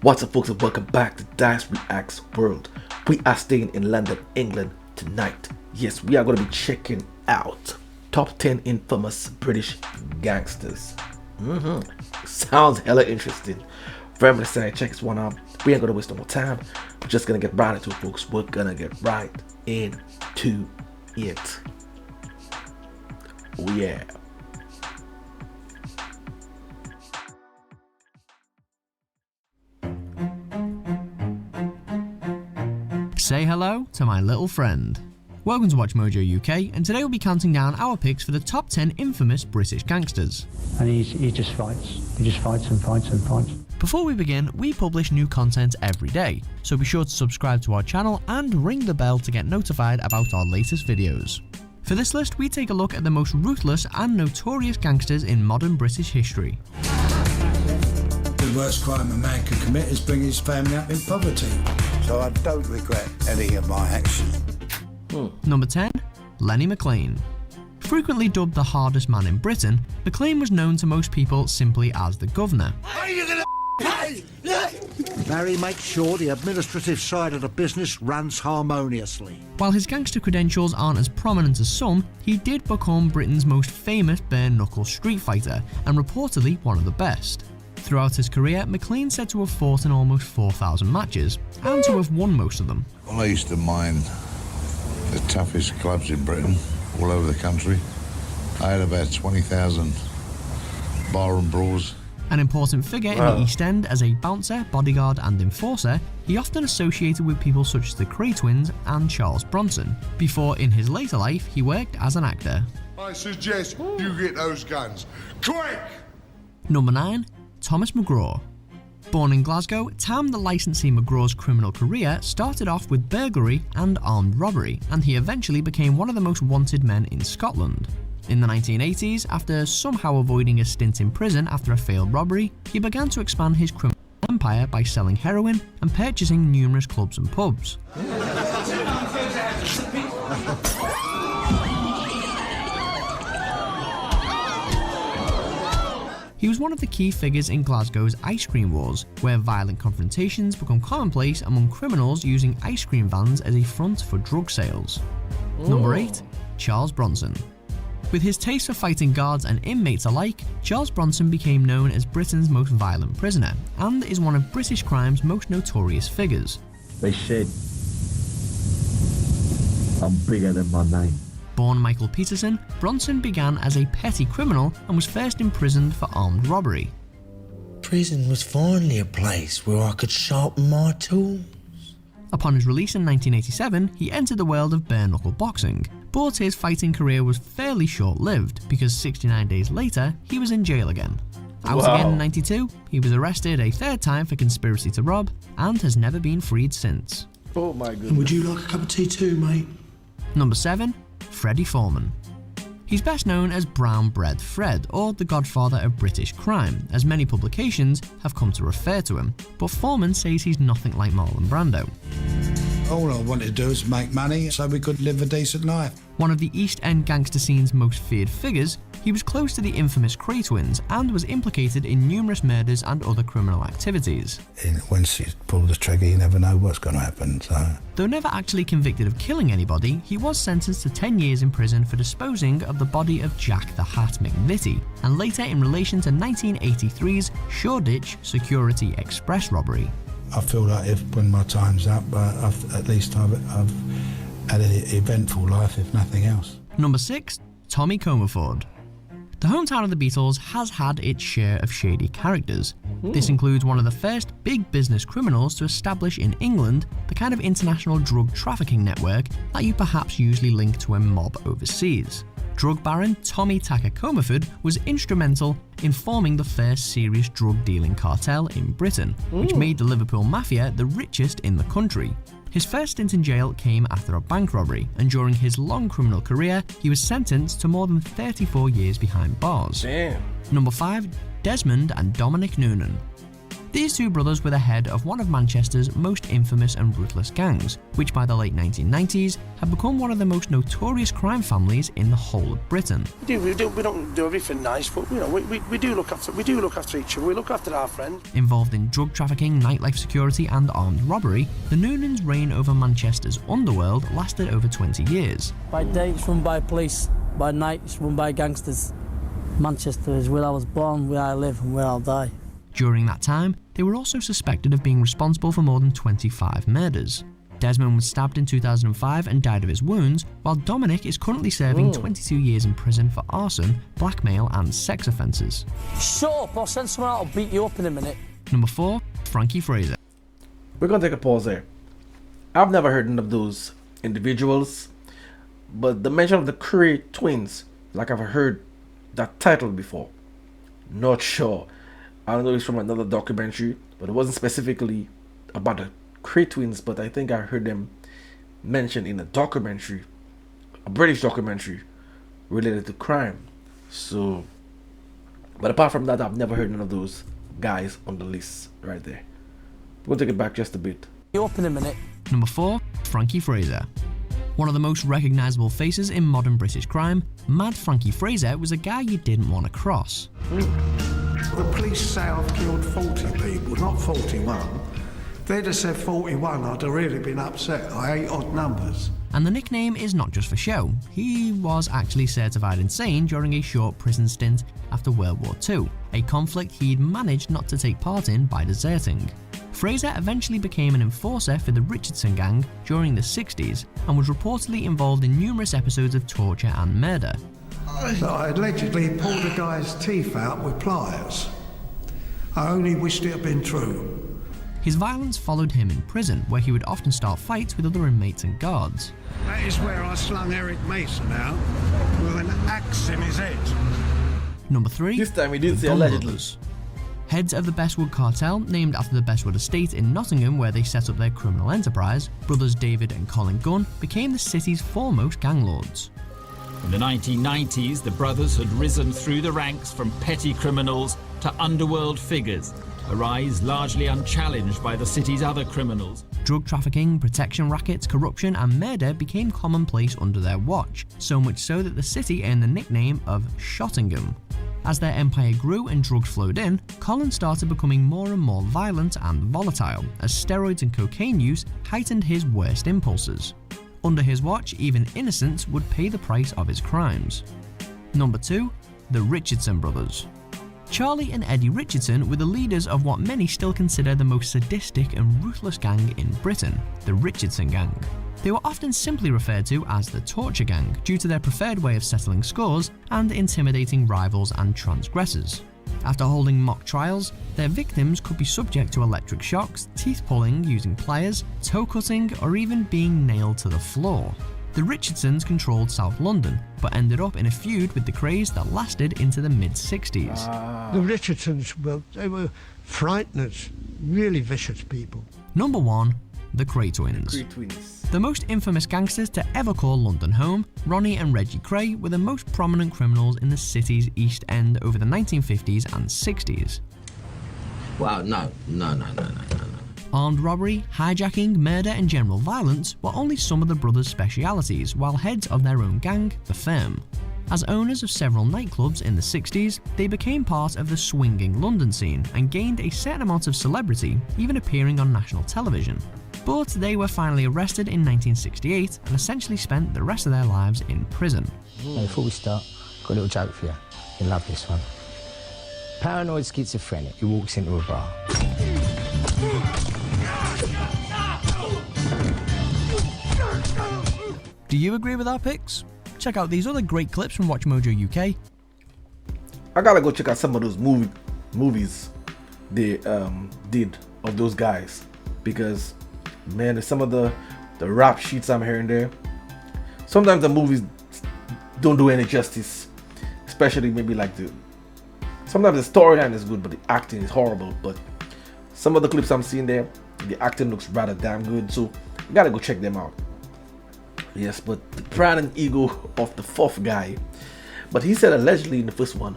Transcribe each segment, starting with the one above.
What's up, folks, and welcome back to Dyce Reacts World. We are staying in London, England tonight. Yes, we are going to be checking out top 10 infamous British gangsters. Sounds hella interesting. Very excited. Check this one out. We ain't going to waste no more time. We're just going to get right into it, folks. We're going to get right into it. Oh yeah. Say hello to my little friend. Welcome to Watch Mojo UK, and today we'll be counting down our picks for the top 10 infamous British gangsters. And he just fights. He just fights and fights and fights. Before we begin, we publish new content every day, so be sure to subscribe to our channel and ring the bell to get notified about our latest videos. For this list, we take a look at the most ruthless and notorious gangsters in modern British history. The worst crime a man could commit is bring his family up in poverty. So I don't regret any of my actions. Number 10. Lenny McLean. Frequently dubbed the hardest man in Britain, McLean was known to most people simply as the Governor. Larry makes sure the administrative side of the business runs harmoniously. While his gangster credentials aren't as prominent as some, he did become Britain's most famous bare-knuckle street fighter, and reportedly one of the best. Throughout his career, McLean said to have fought in almost 4,000 matches, and to have won most of them. Well, I used to mind the toughest clubs in Britain, all over the country. I had about 20,000 barroom brawls. An important figure in the East End as a bouncer, bodyguard and enforcer, he often associated with people such as the Kray twins and Charles Bronson, before in his later life he worked as an actor. I suggest you get those guns, quick! Number 9. Thomas McGraw. Born in Glasgow, Tam the licensee McGraw's criminal career started off with burglary and armed robbery, and he eventually became one of the most wanted men in Scotland. In the 1980s, after somehow avoiding a stint in prison after a failed robbery, he began to expand his criminal empire by selling heroin and purchasing numerous clubs and pubs. He was one of the key figures in Glasgow's ice cream wars, where violent confrontations become commonplace among criminals using ice cream vans as a front for drug sales. Number 8. Charles Bronson. With his taste for fighting guards and inmates alike, Charles Bronson became known as Britain's most violent prisoner, and is one of British crime's most notorious figures. They said I'm bigger than my name. Born Michael Peterson, Bronson began as a petty criminal and was first imprisoned for armed robbery. Prison was finally a place where I could sharpen my tools. Upon his release in 1987, he entered the world of bare-knuckle boxing, but his fighting career was fairly short-lived because 69 days later, he was in jail again. Out again in 92, he was arrested a third time for conspiracy to rob and has never been freed since. Oh my goodness. And would you like a cup of tea too, mate? Number 7. Freddy Foreman. He's best known as Brown Bread Fred, or the godfather of British crime, as many publications have come to refer to him, but Foreman says he's nothing like Marlon Brando. All I wanted to do was make money so we could live a decent life. One of the East End gangster scene's most feared figures, he was close to the infamous Kray twins and was implicated in numerous murders and other criminal activities. Once you pull the trigger, you never know what's going to happen. So. Though never actually convicted of killing anybody, he was sentenced to 10 years in prison for disposing of the body of Jack the Hat McVitie, and later in relation to 1983's Shoreditch Security Express robbery. I feel like when my time's up, at least I've had an eventful life, if nothing else. Number 6. Tommy Comerford. The hometown of the Beatles has had its share of shady characters. This includes one of the first big business criminals to establish in England the kind of international drug trafficking network that you perhaps usually link to a mob overseas. Drug baron Tommy Tucker Comerford was instrumental in forming the first serious drug dealing cartel in Britain, which made the Liverpool Mafia the richest in the country. His first stint in jail came after a bank robbery, and during his long criminal career, he was sentenced to more than 34 years behind bars. Damn. Number 5. Desmond and Dominic Nunan. These two brothers were the head of one of Manchester's most infamous and ruthless gangs, which by the late 1990s had become one of the most notorious crime families in the whole of Britain. We don't do everything nice, but you know, we do look after each other. We look after our friends. Involved in drug trafficking, nightlife security, and armed robbery, the Nunans' reign over Manchester's underworld lasted over 20 years. By day, it's run by police. By night, it's run by gangsters. Manchester is where I was born, where I live, and where I'll die. During that time, they were also suspected of being responsible for more than 25 murders. Desmond was stabbed in 2005 and died of his wounds, while Dominic is currently serving 22 years in prison for arson, blackmail, and sex offences. Shut up, I'll send someone out, I'll beat you up in a minute. Number 4, Frankie Fraser. We're gonna take a pause there. I've never heard of those individuals, but the mention of the Kray twins, like I've heard that title before. Not sure. I don't know if it's from another documentary, but it wasn't specifically about the Kray twins, but I think I heard them mentioned in a documentary, a British documentary related to crime. So, but apart from that, I've never heard none of those guys on the list right there. We'll take it back just a bit. You up in a minute. Number 4, Frankie Fraser. One of the most recognisable faces in modern British crime, Mad Frankie Fraser was a guy you didn't want to cross. The police say I've killed 40 people, not 41. If they'd have said 41, I'd have really been upset. I hate odd numbers. And the nickname is not just for show. He was actually certified insane during a short prison stint after World War II, a conflict he'd managed not to take part in by deserting. Fraser eventually became an enforcer for the Richardson gang during the 60s and was reportedly involved in numerous episodes of torture and murder. I allegedly pulled a guy's teeth out with pliers. I only wished it had been true. His violence followed him in prison, where he would often start fights with other inmates and guards. That is where I slung Eric Mason out with an axe in his head. Number 3. This time he didn't the say Gun allegedly. Brothers. Heads of the Bestwood cartel, named after the Bestwood estate in Nottingham where they set up their criminal enterprise, brothers David and Colin Gunn became the city's foremost gang lords. In the 1990s, the brothers had risen through the ranks from petty criminals to underworld figures, a rise largely unchallenged by the city's other criminals. Drug trafficking, protection rackets, corruption and murder became commonplace under their watch, so much so that the city earned the nickname of Shottingham. As their empire grew and drugs flowed in, Colin started becoming more and more violent and volatile, as steroids and cocaine use heightened his worst impulses. Under his watch, even innocents would pay the price of his crimes. Number 2, the Richardson brothers. Charlie and Eddie Richardson were the leaders of what many still consider the most sadistic and ruthless gang in Britain, the Richardson gang. They were often simply referred to as the Torture Gang due to their preferred way of settling scores and intimidating rivals and transgressors. After holding mock trials, their victims could be subject to electric shocks, teeth pulling using pliers, toe cutting, or even being nailed to the floor. The Richardsons controlled South London, but ended up in a feud with the Krays that lasted into the mid-60s. The Richardsons, they were frighteners, really vicious people. Number 1, the Kray twins. Kray twins. The most infamous gangsters to ever call London home, Ronnie and Reggie Kray were the most prominent criminals in the city's East End over the 1950s and 60s. Well, no. Armed robbery, hijacking, murder and general violence were only some of the brothers' specialities, while heads of their own gang, the Firm. As owners of several nightclubs in the 60s, they became part of the swinging London scene and gained a certain amount of celebrity, even appearing on national television. But they were finally arrested in 1968 and essentially spent the rest of their lives in prison. Before we start, got a little joke for you. You'll love this one. Paranoid schizophrenic who walks into a bar. Do you agree with our picks? Check out these other great clips from Watch Mojo UK. I gotta go check out some of those movies they did of those guys, because man, some of the rap sheets I'm hearing there, sometimes the movies don't do any justice, especially maybe like sometimes the storyline is good but the acting is horrible. But some of the clips I'm seeing there, the acting looks rather damn good, so you gotta go check them out. Yes, but the pride and ego of the fourth guy, but he said allegedly in the first one,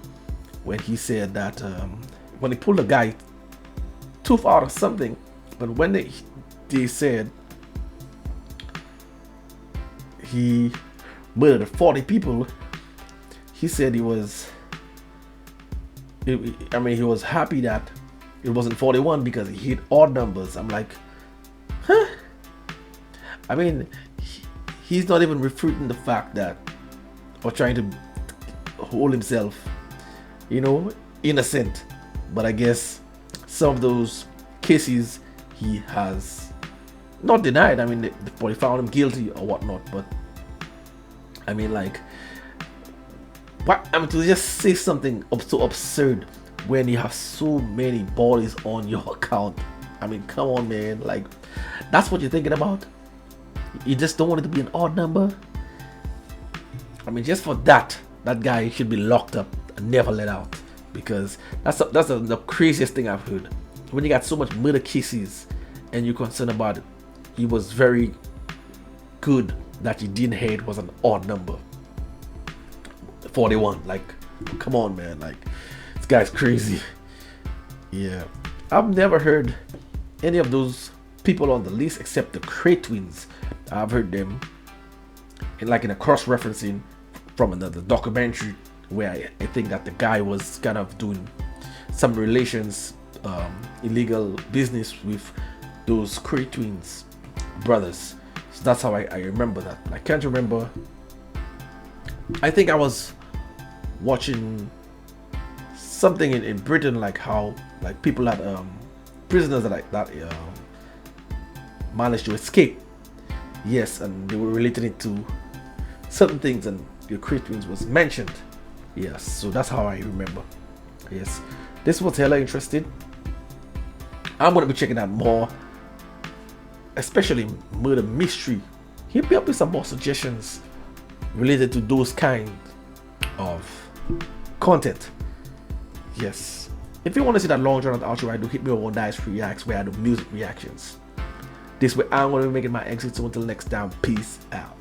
when he said that when he pulled the guy tooth out or something. But when they said he murdered 40 people, he said he was happy that it wasn't 41 because he hit odd numbers. I'm like, huh? I mean, he's not even refuting the fact that, or trying to hold himself, you know, innocent. But I guess some of those cases he has not denied. I mean, they found him guilty or whatnot. But I mean, like, what? I mean, to just say something so absurd when you have so many bodies on your account. I mean, come on, man. Like, that's what you're thinking about? You just don't want it to be an odd number? I mean, just for that guy should be locked up and never let out, because that's the craziest thing I've heard. When you got so much murder cases and you're concerned about it, he was very good that you didn't hate was an odd number. 41. Like, come on, man. Like, this guy's crazy. Yeah, I've never heard any of those people on the list except the Kray twins. I've heard them in a cross-referencing from another documentary where I think that the guy was kind of doing some relations, illegal business with those Kray twins brothers. So that's how I remember that. I can't remember. I think I was watching something in Britain, like how people had prisoners that managed to escape. Yes, and they were relating it to certain things, and the Kray twins was mentioned. Yes, so that's how I remember. Yes, this was hella interesting. I'm gonna be checking out more, especially murder mystery. Hit me up with some more suggestions related to those kind of content. Yes, if you want to see that long drawn out outro I do, hit me over on Dyce Reacts, where I do music reactions. This way I'm going to be making my exit, so until next time, peace out.